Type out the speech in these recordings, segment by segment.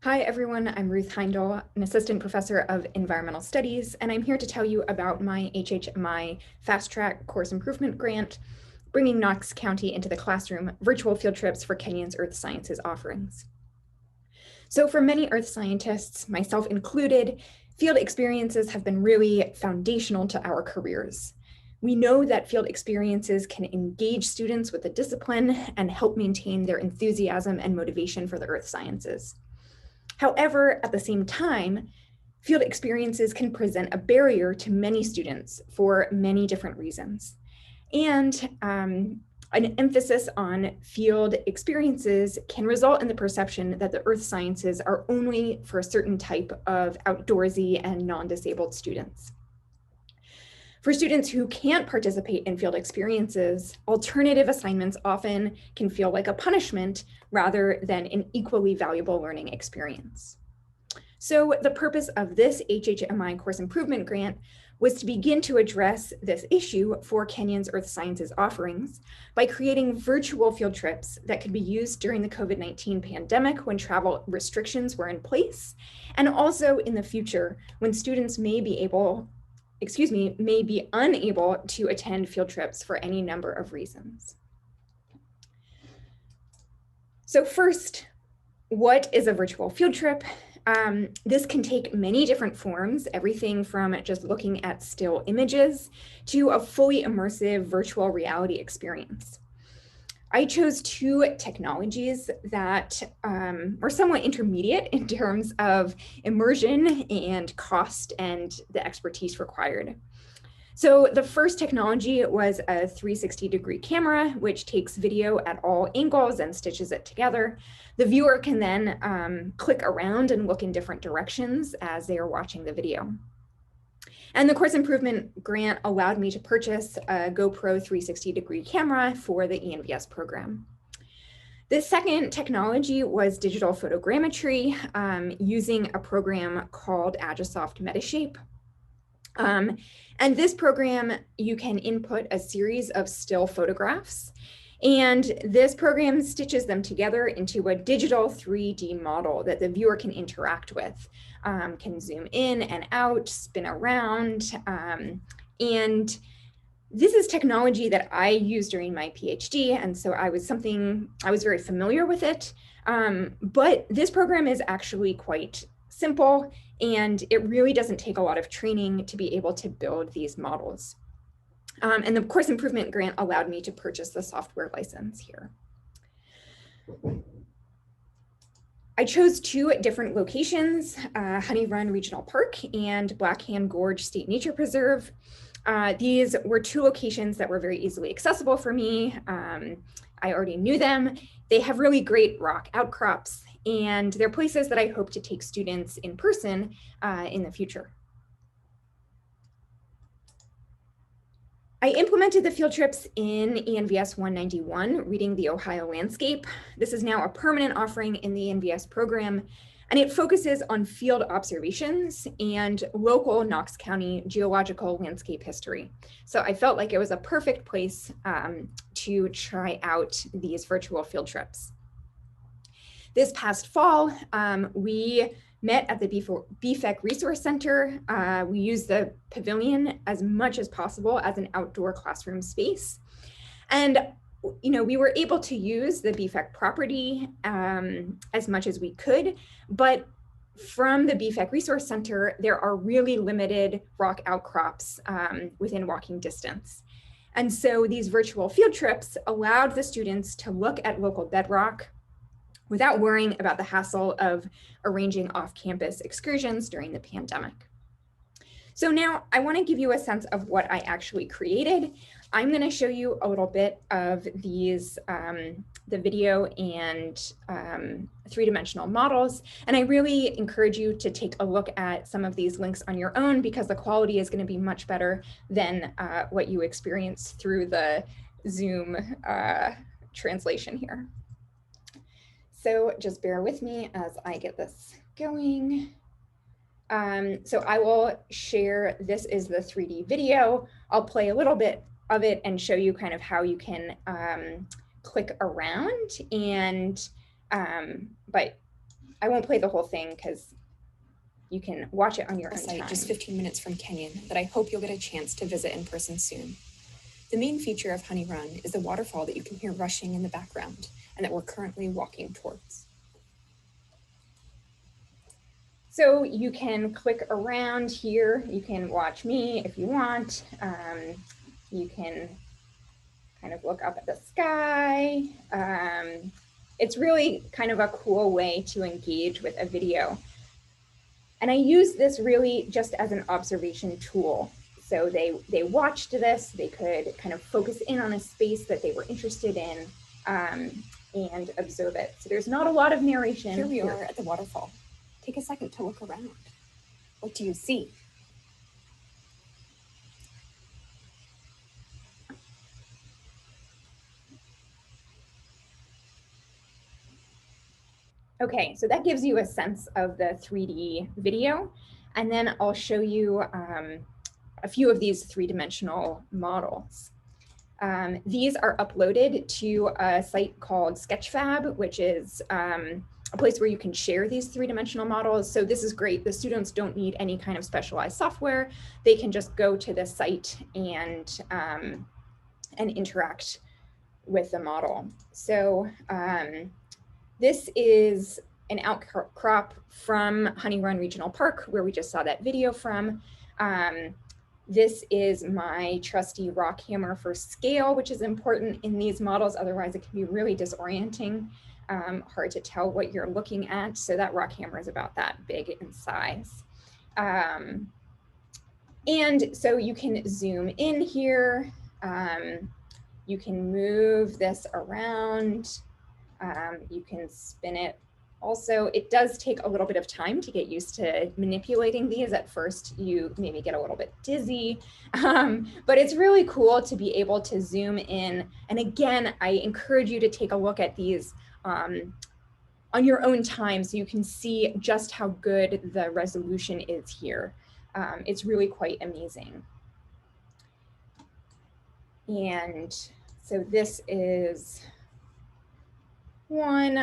Hi everyone, I'm Ruth Heindel, an assistant professor of environmental studies, and I'm here to tell you about my HHMI Fast Track Course Improvement Grant, bringing Knox County into the classroom, virtual field trips for Kenyon's Earth Sciences offerings. So for many earth scientists, myself included, field experiences have been really foundational to our careers. We know that field experiences can engage students with the discipline and help maintain their enthusiasm and motivation for the earth sciences. However, at the same time, field experiences can present a barrier to many students for many different reasons. And an emphasis on field experiences can result in the perception that the earth sciences are only for a certain type of outdoorsy and non-disabled students. For students who can't participate in field experiences, alternative assignments often can feel like a punishment rather than an equally valuable learning experience. So the purpose of this HHMI Course Improvement Grant was to begin to address this issue for Kenyon's Earth Sciences offerings by creating virtual field trips that could be used during the COVID-19 pandemic when travel restrictions were in place, and also in the future when students may be unable to attend field trips for any number of reasons. So first, what is a virtual field trip? This can take many different forms, everything from just looking at still images to a fully immersive virtual reality experience. I chose two technologies that are somewhat intermediate in terms of immersion and cost and the expertise required. So the first technology was a 360-degree camera, which takes video at all angles and stitches it together. The viewer can then click around and look in different directions as they are watching the video. And the Course Improvement Grant allowed me to purchase a GoPro 360-degree camera for the ENVS program. The second technology was digital photogrammetry using a program called Agisoft Metashape. And this program, you can input a series of still photographs, and this program stitches them together into a digital 3D model that the viewer can interact with, can zoom in and out, spin around, and this is technology that I used during my PhD, and so I was very familiar with it, but this program is actually quite simple, and it really doesn't take a lot of training to be able to build these models. And the Course Improvement Grant allowed me to purchase the software license here. I chose two different locations, Honey Run Regional Park and Blackhand Gorge State Nature Preserve. These were two locations that were very easily accessible for me. I already knew them. They have really great rock outcrops, and they're places that I hope to take students in person in the future. I implemented the field trips in ENVS 191, Reading the Ohio Landscape. This is now a permanent offering in the ENVS program, and it focuses on field observations and local Knox County geological landscape history. So I felt like it was a perfect place to try out these virtual field trips. This past fall, we met at the BFEC Resource Center. We used the pavilion as much as possible as an outdoor classroom space. And we were able to use the BFEC property as much as we could, but from the BFEC Resource Center, there are really limited rock outcrops within walking distance. And so these virtual field trips allowed the students to look at local bedrock without worrying about the hassle of arranging off-campus excursions during the pandemic. So now I want to give you a sense of what I actually created. I'm going to show you a little bit of these, the video and three-dimensional models. And I really encourage you to take a look at some of these links on your own, because the quality is going to be much better than what you experience through the Zoom translation here. So just bear with me as I get this going. So I will share, this is the 3D video. I'll play a little bit of it and show you kind of how you can click around, and but I won't play the whole thing because you can watch it on your own time. Just 15 minutes from Kenyon that I hope you'll get a chance to visit in person soon. The main feature of Honey Run is the waterfall that you can hear rushing in the background and that we're currently walking towards. So you can click around here. You can watch me if you want. You can kind of look up at the sky. It's really kind of a cool way to engage with a video. And I use this really just as an observation tool. So they watched this, they could kind of focus in on a space that they were interested in and observe it. So there's not a lot of narration. Here we are at the waterfall. Take a second to look around. What do you see? Okay, so that gives you a sense of the 3D video. And then I'll show you a few of these three-dimensional models. These are uploaded to a site called Sketchfab, which is a place where you can share these three-dimensional models. So this is great. The students don't need any kind of specialized software. They can just go to the site and interact with the model. So this is an outcrop from Honey Run Regional Park, where we just saw that video from. This is my trusty rock hammer for scale, which is important in these models. Otherwise, it can be really disorienting, hard to tell what you're looking at. So that rock hammer is about that big in size. And so you can zoom in here. You can move this around. You can spin it. Also, it does take a little bit of time to get used to manipulating these. At first, you maybe get a little bit dizzy, but it's really cool to be able to zoom in. And again, I encourage you to take a look at these on your own time so you can see just how good the resolution is here. It's really quite amazing. And so this is one.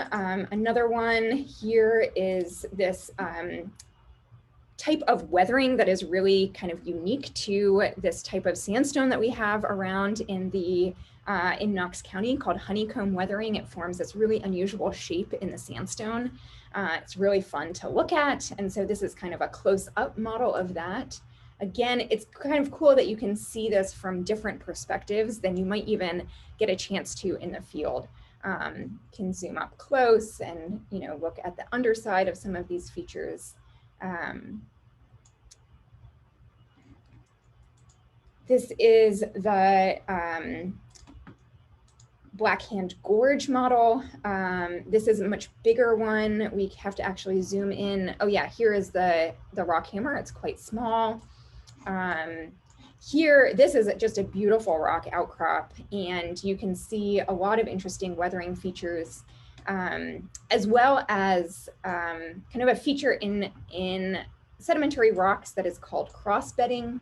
Another one here is this type of weathering that is really kind of unique to this type of sandstone that we have around in Knox County, called honeycomb weathering. It forms this really unusual shape in the sandstone. It's really fun to look at. And so this is kind of a close-up model of that. Again, it's kind of cool that you can see this from different perspectives than you might even get a chance to in the field. Can zoom up close and look at the underside of some of these features. This is the Blackhand Gorge model. This is a much bigger one. We have to actually zoom in. Oh yeah, here is the rock hammer. It's quite small. Here, this is just a beautiful rock outcrop, and you can see a lot of interesting weathering features, as well as kind of a feature in sedimentary rocks that is called cross-bedding,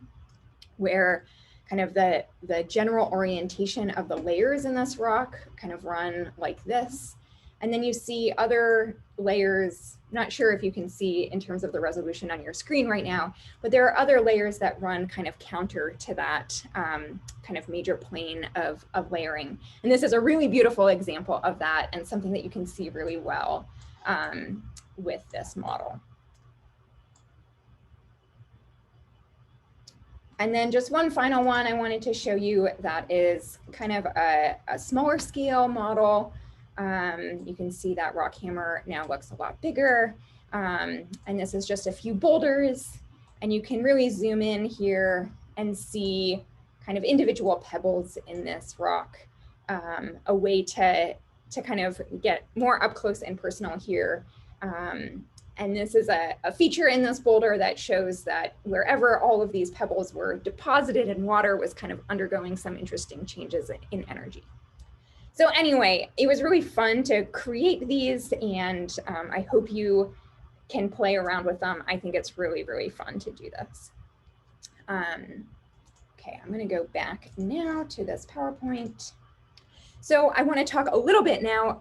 where kind of the general orientation of the layers in this rock kind of run like this. And then you see other layers, not sure if you can see in terms of the resolution on your screen right now, but there are other layers that run kind of counter to that kind of major plane of layering. And this is a really beautiful example of that, and something that you can see really well with this model. And then just one final one I wanted to show you that is kind of a smaller scale model. You can see that rock hammer now looks a lot bigger. And this is just a few boulders. And you can really zoom in here and see kind of individual pebbles in this rock. A way to kind of get more up close and personal here. And this is a feature in this boulder that shows that wherever all of these pebbles were deposited in water was kind of undergoing some interesting changes in energy. So anyway, it was really fun to create these, and I hope you can play around with them. I think it's really, really fun to do this. Okay, I'm going to go back now to this PowerPoint. So I want to talk a little bit now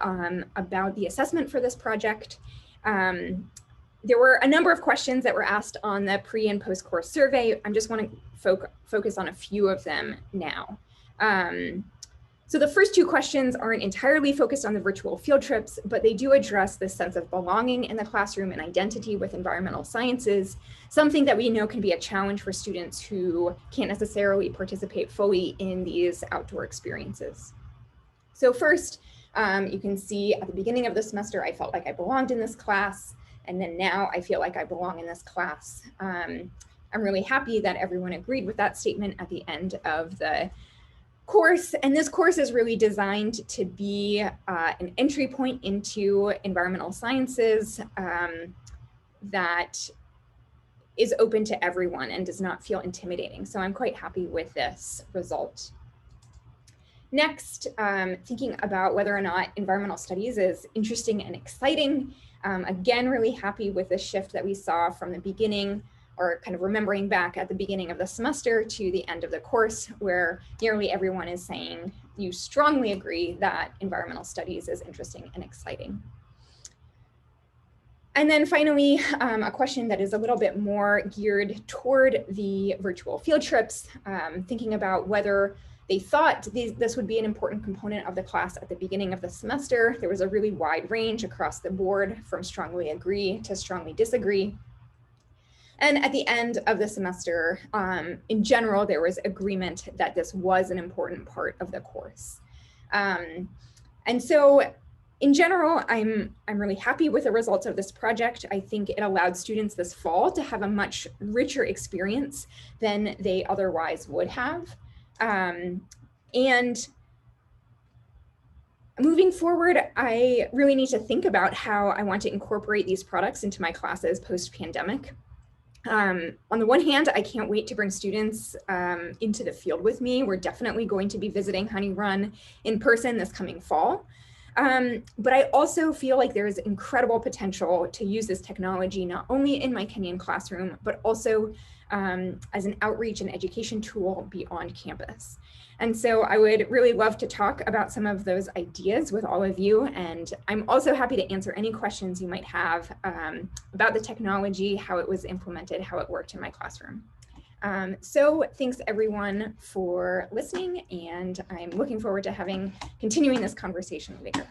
about the assessment for this project. There were a number of questions that were asked on the pre and post course survey. I just want to focus on a few of them now. So the first two questions aren't entirely focused on the virtual field trips, but they do address this sense of belonging in the classroom and identity with environmental sciences, something that we know can be a challenge for students who can't necessarily participate fully in these outdoor experiences. So first, you can see at the beginning of the semester, I felt like I belonged in this class, and then now I feel like I belong in this class. I'm really happy that everyone agreed with that statement at the end of the course, and this course is really designed to be an entry point into environmental sciences that is open to everyone and does not feel intimidating. So I'm quite happy with this result. Next, thinking about whether or not environmental studies is interesting and exciting. Again, really happy with the shift that we saw from the beginning, or kind of remembering back at the beginning of the semester to the end of the course, where nearly everyone is saying you strongly agree that environmental studies is interesting and exciting. And then finally, a question that is a little bit more geared toward the virtual field trips, thinking about whether they thought this would be an important component of the class at the beginning of the semester. There was a really wide range across the board from strongly agree to strongly disagree. And at the end of the semester, in general, there was agreement that this was an important part of the course. And so in general, I'm really happy with the results of this project. I think it allowed students this fall to have a much richer experience than they otherwise would have. And moving forward, I really need to think about how I want to incorporate these products into my classes post-pandemic. On the one hand, I can't wait to bring students into the field with me. We're definitely going to be visiting Honey Run in person this coming fall. But I also feel like there is incredible potential to use this technology not only in my Kenyon classroom, but also as an outreach and education tool beyond campus. And so I would really love to talk about some of those ideas with all of you. And I'm also happy to answer any questions you might have about the technology, how it was implemented, how it worked in my classroom. So thanks everyone for listening, and I'm looking forward to continuing this conversation later.